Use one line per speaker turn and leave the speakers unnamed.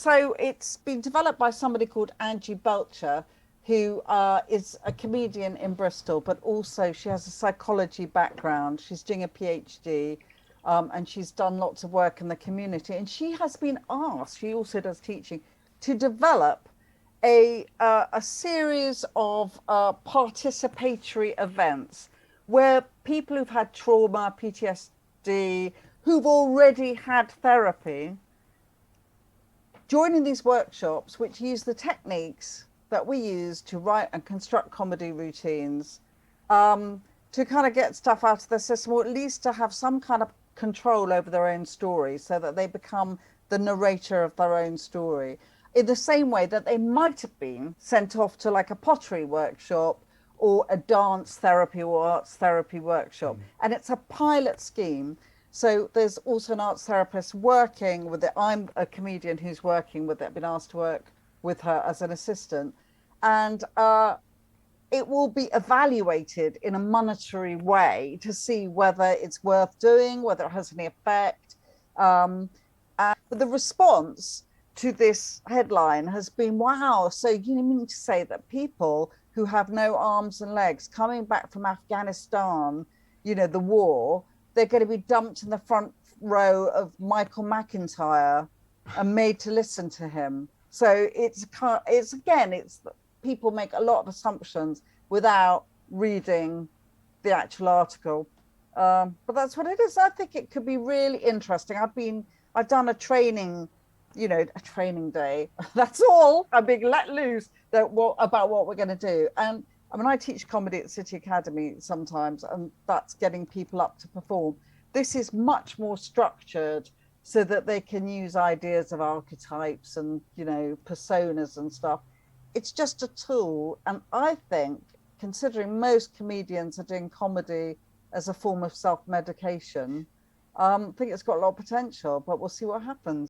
So it's been developed by somebody called Angie Belcher, who is a comedian in Bristol, but also she has a psychology background. She's doing a PhD, and she's done lots of work in the community. And she has been asked, she also does teaching, to develop a series of participatory events where people who've had trauma, PTSD, who've already had therapy, joining these workshops, which use the techniques that we use to write and construct comedy routines, to kind of get stuff out of the system, or at least to have some kind of control over their own story so that they become the narrator of their own story. In the same way that they might have been sent off to like a pottery workshop or a dance therapy or arts therapy workshop. And it's a pilot scheme. So there's also an arts therapist working with it. I'm a comedian who's working with it, been asked to work with her as an assistant. And it will be evaluated in a monetary way to see whether it's worth doing, whether it has any effect. And the response to this headline has been, wow, so you mean to say that people who have no arms and legs coming back from Afghanistan, the war, they're going to be dumped in the front row of Michael McIntyre and made to listen to him. So it's people make a lot of assumptions without reading the actual article. But that's what it is. I think it could be really interesting. I've done a training, a training day. That's all. I'm being let loose about what we're going to do. And I mean, I teach comedy at City Academy sometimes, and that's getting people up to perform. This is much more structured so that they can use ideas of archetypes and, personas and stuff. It's just a tool. And I think, considering most comedians are doing comedy as a form of self-medication, I think it's got a lot of potential, but we'll see what happens.